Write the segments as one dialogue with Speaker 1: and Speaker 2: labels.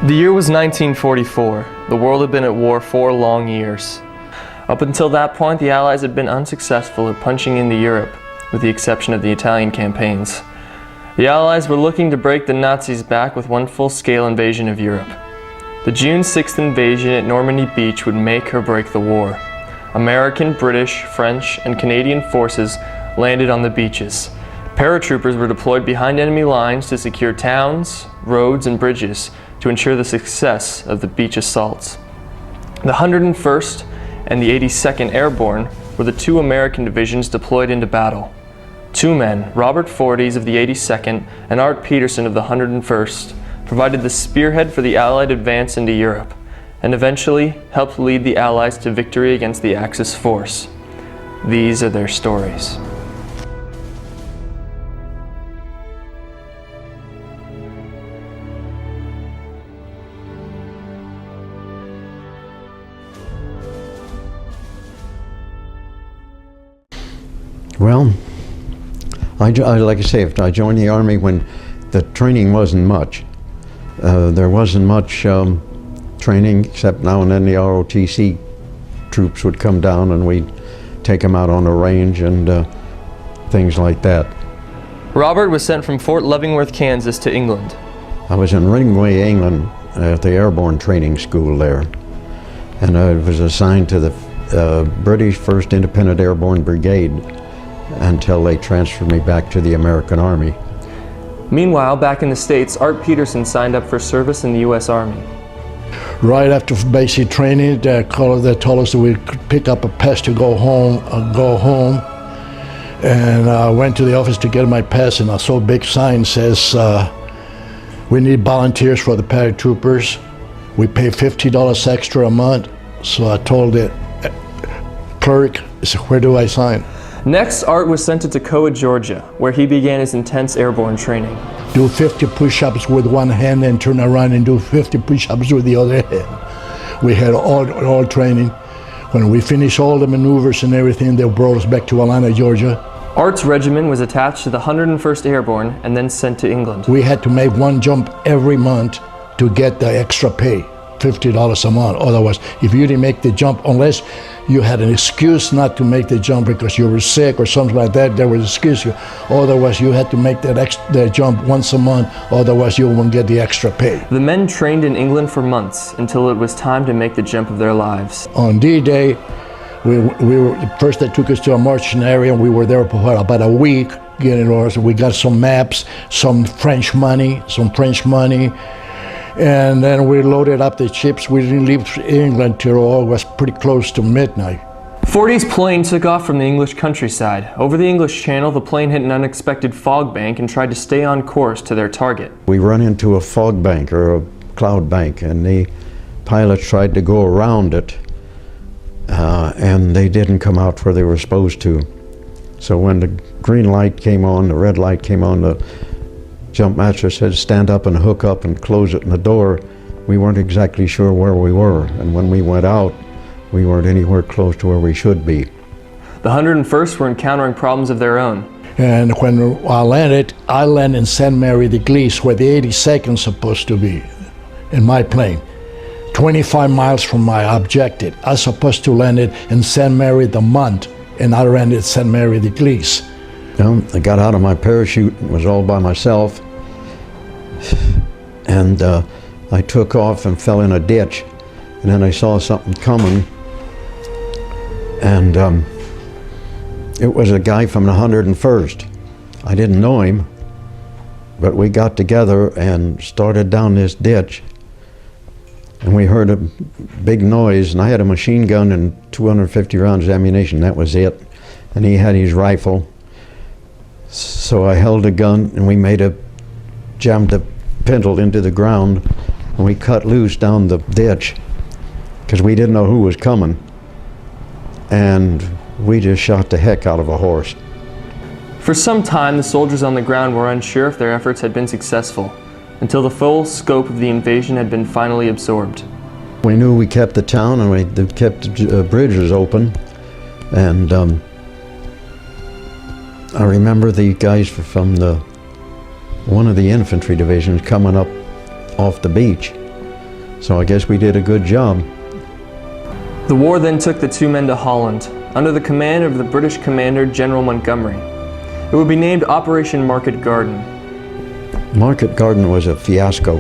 Speaker 1: The year was 1944. The world had been at war 4 long years. Up until that point, the Allies had been unsuccessful at punching into Europe, with the exception of the Italian campaigns. The Allies were looking to break the Nazis' back with one full-scale invasion of Europe. The June 6th invasion at Normandy Beach would make or break the war. American, British, French, and Canadian forces landed on the beaches. Paratroopers were deployed behind enemy lines to secure towns, roads, and bridges to ensure the success of the beach assaults. The 101st and the 82nd Airborne were the 2 American divisions deployed into battle. 2 men, Robert Forties of the 82nd and Art Peterson of the 101st, provided the spearhead for the Allied advance into Europe, and eventually helped lead the Allies to victory against the Axis force. These are their stories.
Speaker 2: Well, like I say, I joined the Army when the training wasn't much. There wasn't much training, except now and then the ROTC troops would come down and we'd take them out on the range and things like that.
Speaker 1: Robert was sent from Fort Leavenworth, Kansas to England.
Speaker 2: I was in Ringway, England at the Airborne Training School there, and I was assigned to the British 1st Independent Airborne Brigade until they transferred me back to the American Army.
Speaker 1: Meanwhile, back in the States, Art Peterson signed up for service in the U.S. Army.
Speaker 3: Right after basic training, they told us that we could pick up a pass to go home. And I went to the office to get my pass, and I saw a big sign says, we need volunteers for the paratroopers. We pay $50 extra a month. So I told the clerk, I said, where do I sign?
Speaker 1: Next, Art was sent to Toccoa, Georgia, where he began his intense airborne training.
Speaker 3: Do 50 push-ups with one hand and turn around and do 50 push-ups with the other hand. We had all training. When we finished all the maneuvers and everything, they brought us back to Atlanta, Georgia.
Speaker 1: Art's regiment was attached to the 101st Airborne and then sent to England.
Speaker 3: We had to make one jump every month to get the extra pay, $50 a month. Otherwise, if you didn't make the jump, unless you had an excuse not to make the jump because you were sick or something like that, there was an excuse. Otherwise, you had to make that jump once a month. Otherwise, you won't get the extra pay.
Speaker 1: The men trained in England for months until it was time to make the jump of their lives.
Speaker 3: On D-Day, first they took us to a marching area, and we were there for about a week getting orders. We got some maps, some French money, and then we loaded up the ships. We didn't leave England till it was pretty close to midnight.
Speaker 1: Forty's plane took off from the English countryside. Over the English Channel, the plane hit an unexpected fog bank and tried to stay on course to their target.
Speaker 2: We run into a fog bank or a cloud bank, and the pilots tried to go around it, and they didn't come out where they were supposed to. So when the green light came on, the red light came on, the jump master said stand up and hook up and close it in the door. We weren't exactly sure where we were, and when we went out, we weren't anywhere close to where we should be.
Speaker 1: The 101st were encountering problems of their own.
Speaker 3: And when I landed in St. Mary de Glees, where the 82nd is supposed to be, in my plane, 25 miles from my objective. I was supposed to land it in St. Mary de Mont, and I landed at St. Mary de Glees.
Speaker 2: I got out of my parachute and was all by myself, and I took off and fell in a ditch, and then I saw something coming, and it was a guy from the 101st. I didn't know him, but we got together and started down this ditch, and we heard a big noise, and I had a machine gun and 250 rounds of ammunition. That was it, and he had his rifle. So I held a gun, and we jammed the pintle into the ground, and we cut loose down the ditch because we didn't know who was coming, and we just shot the heck out of a horse.
Speaker 1: For some time, the soldiers on the ground were unsure if their efforts had been successful, until the full scope of the invasion had been finally absorbed.
Speaker 2: We knew we kept the town, and we kept the bridges open, and I remember the guys from one of the infantry divisions coming up off the beach, So I guess we did a good job.
Speaker 1: The war then took the two men to Holland, under the command of the British commander General Montgomery. It would be named Operation Market Garden.
Speaker 2: Market Garden was a fiasco,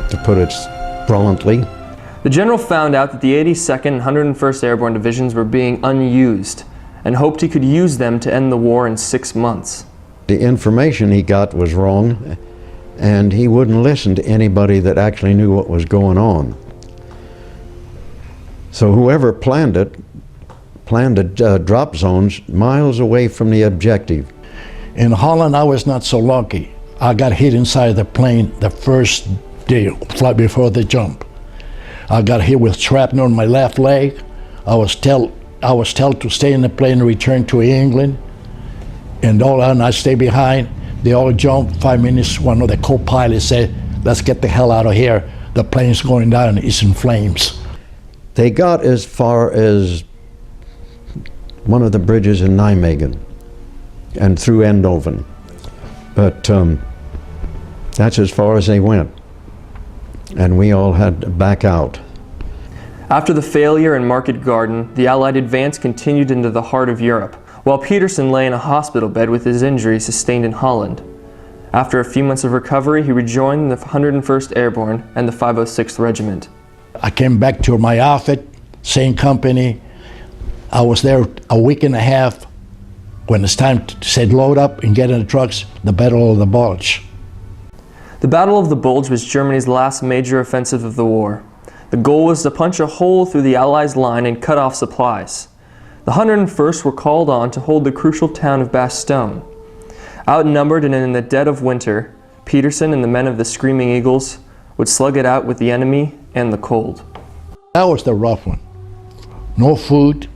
Speaker 2: to put it bluntly.
Speaker 1: The general found out that the 82nd and 101st Airborne Divisions were being unused, and hoped he could use them to end the war in 6 months.
Speaker 2: The information he got was wrong, and he wouldn't listen to anybody that actually knew what was going on. So whoever planned it, planned drop zones miles away from the objective.
Speaker 3: In Holland, I was not so lucky. I got hit inside the plane the first day, flight before the jump. I got hit with shrapnel on my left leg. I was told to stay in the plane and return to England. And all that, and I stayed behind. They all jumped. 5 minutes, one of the co-pilots said, "Let's get the hell out of here. The plane's going down, it's in flames."
Speaker 2: They got as far as one of the bridges in Nijmegen and through Eindhoven. But that's as far as they went. And we all had to back out.
Speaker 1: After the failure in Market Garden, the Allied advance continued into the heart of Europe, while Peterson lay in a hospital bed with his injuries sustained in Holland. After a few months of recovery, he rejoined the 101st Airborne and the 506th Regiment.
Speaker 3: I came back to my outfit, same company. I was there a week and a half. When it's time to say load up and get in the trucks, the Battle of the Bulge.
Speaker 1: The Battle of the Bulge was Germany's last major offensive of the war. The goal was to punch a hole through the Allies' line and cut off supplies. The 101st were called on to hold the crucial town of Bastogne. Outnumbered and in the dead of winter, Peterson and the men of the Screaming Eagles would slug it out with the enemy and the cold.
Speaker 3: That was the rough one. No food,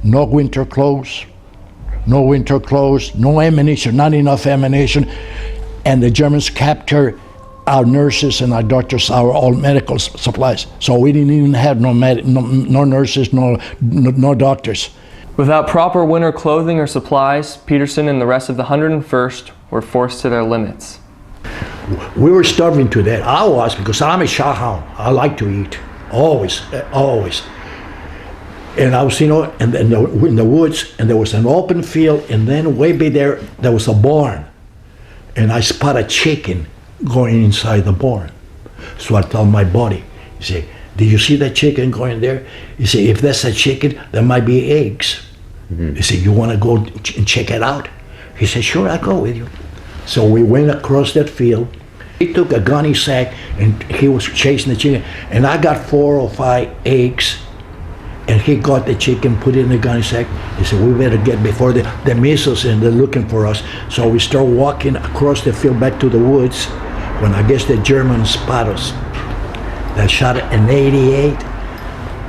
Speaker 3: no winter clothes, no ammunition, not enough ammunition. And the Germans captured our nurses and our doctors, our all medical supplies. So we didn't even have no nurses, no doctors.
Speaker 1: Without proper winter clothing or supplies, Peterson and the rest of the 101st were forced to their limits.
Speaker 3: We were starving to death. I was, because I'm a shahhound. I like to eat, always. And I was, in the woods, and there was an open field, and then way back there was a barn. And I spotted chicken going inside the barn. So I tell my buddy, he say, "Did you see that chicken going there?" He say, "If that's a chicken, there might be eggs." Mm-hmm. He said, "You want to go and check it out?" He said, "Sure, I'll go with you." So we went across that field. He took a gunny sack and he was chasing the chicken. And I got 4 or 5 eggs. And he got the chicken, put it in the gunny sack. He said, "We better get before the missiles and they're looking for us." So we start walking across the field back to the woods when I guess the Germans spot us. They shot an 88.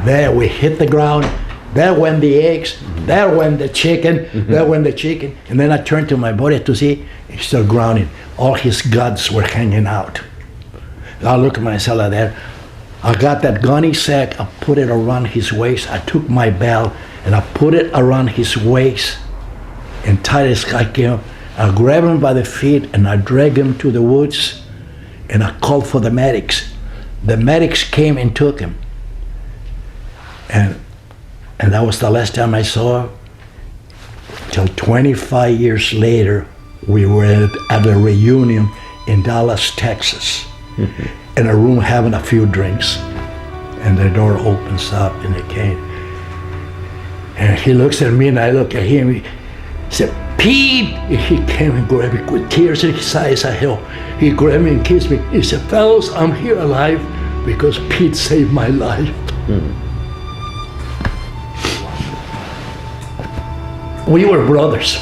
Speaker 3: There we hit the ground. There went the eggs. There went the chicken. There went the chicken. And then I turned to my buddy to see, he's still grounding. All his guts were hanging out. I look at myself like that. I got that gunny sack, I put it around his waist. I took my belt and I put it around his waist and tied his guy up. I grabbed him by the feet and I dragged him to the woods and I called for the medics. The medics came and took him. And that was the last time I saw him. Till 25 years later, we were at a reunion in Dallas, Texas, in a room having a few drinks. And the door opens up and he came. And he looks at me and I look at him. He said, "Pete!" He came and grabbed me with tears in his eyes. He grabbed me and kissed me. He said, "Fellas, I'm here alive because Pete saved my life." We were brothers.